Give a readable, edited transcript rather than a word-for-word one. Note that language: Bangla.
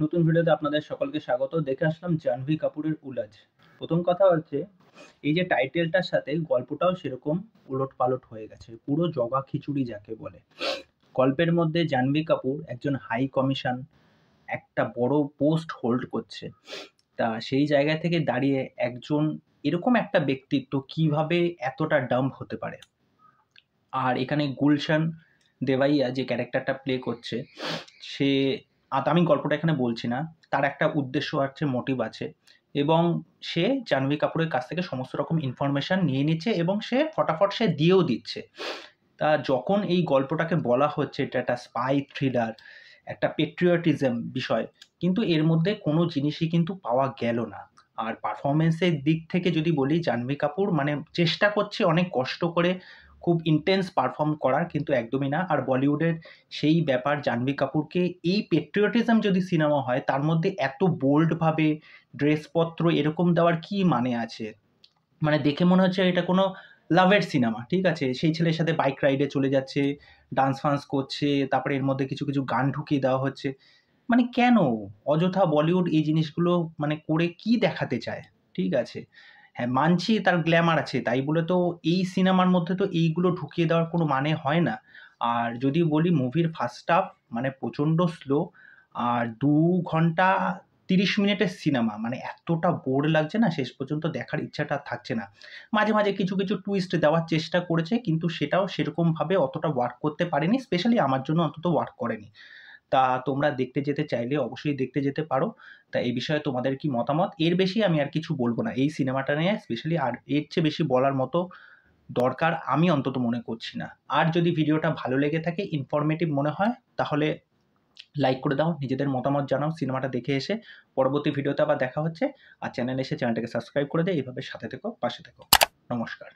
নতুন ভিডিওতে আপনাদের সকলকে স্বাগত। দেখে আসলাম জাহ্নবী কাপুরের উলাজ। প্রথম কথা হচ্ছে এই যে টাইটেলটার সাথে গল্পটাও সেরকম উলটপালট হয়ে গেছে। পুরো জগা খিচুড়ি যাকে বলে। গল্পের মধ্যে জাহ্নবী কাপুর একজন হাই কমিশন একটা বড় পোস্ট হোল্ড করছে। তা সেই জায়গা থেকে দাঁড়িয়ে একজন এরকম একটা ব্যক্তিত্ব কিভাবে এতটা ডাম্ব হতে পারে? আর এখানে গুলশান দেওয়াইয়া যে ক্যারেক্টারটা প্লে করছে সে আমি গল্পটা এখানে বলছি না। তার একটা উদ্দেশ্য আছে, মোটিভ আছে এবং সে জাহ্নবী কাপুরের কাছ থেকে সমস্ত রকম ইনফরমেশন নিয়ে নিচ্ছে এবং সে ফটাফট সে দিয়েও দিচ্ছে। তা যখন এই গল্পটাকে বলা হচ্ছে এটা একটা স্পাই থ্রিলার, একটা পেট্রিয়টিজম বিষয়, কিন্তু এর মধ্যে কোনো জিনিসই কিন্তু পাওয়া গেল না। আর পারফরমেন্সের দিক থেকে যদি বলি, জাহ্নবী কাপুর মানে চেষ্টা করছে অনেক কষ্ট করে খুব ইন্টেন্স পারফর্ম করার, কিন্তু একদমই না। আর বলিউডের সেই ব্যাপার, জাহ্নবী কাপুরকে এই পেট্রিয়টিজম যদি সিনেমা হয় তার মধ্যে এত বোল্ডভাবে ড্রেসপত্র এরকম দেওয়ার কি মানে আছে? মানে দেখে মনে হচ্ছে এটা কোনো লাভের সিনেমা, ঠিক আছে? সেই ছেলের সাথে বাইক রাইডে চলে যাচ্ছে, ডান্স ফান্স করছে, তারপরে এর মধ্যে কিছু কিছু গান ঢুকিয়ে দেওয়া হচ্ছে। মানে কেন? অযথা বলিউড এই জিনিসগুলো মানে করে কি দেখাতে চায়? ঠিক আছে, হ্যাঁ মানছি তার গ্ল্যামার আছে, তাই বলে তো এই সিনেমার মধ্যে তো এইগুলো ঢুকিয়ে দেওয়ার কোনো মানে হয় না। আর যদি বলি মুভির ফার্স্ট হাফ মানে প্রচণ্ড স্লো, আর ২ ঘন্টা ৩০ মিনিটের সিনেমা, মানে এতটা বোর লাগছে না, শেষ পর্যন্ত দেখার ইচ্ছাটা আর থাকছে না। মাঝে মাঝে কিছু কিছু টুইস্ট দেওয়ার চেষ্টা করেছে, কিন্তু সেটাও সেরকমভাবে অতটা ওয়ার্ক করতে পারেনি, স্পেশালি আমার জন্য অন্তত ওয়ার্ক করেনি। তা তোমরা দেখতে যেতে চাইলে অবশ্যই দেখতে যেতে পারো। তা এই বিষয়ে তোমাদের কি মতামত? এর বেশি আমি আর কিছু বলবো না এই সিনেমাটা নিয়ে স্পেশালি, আর এর চেয়ে বেশি বলার মতো দরকার আমি অন্তত মনে করছি না। আর যদি ভিডিওটা ভালো লেগে থাকে, ইনফরমেটিভ মনে হয়, তাহলে লাইক করে দাও, নিজেদের মতামত জানাও সিনেমাটা দেখে এসে। পরবর্তী ভিডিওতে আবার দেখা হচ্ছে। আর চ্যানেলে এসে চ্যানেলটাকে সাবস্ক্রাইব করে দিয়ে এইভাবে সাথে থেকো, পাশে থেকো। নমস্কার।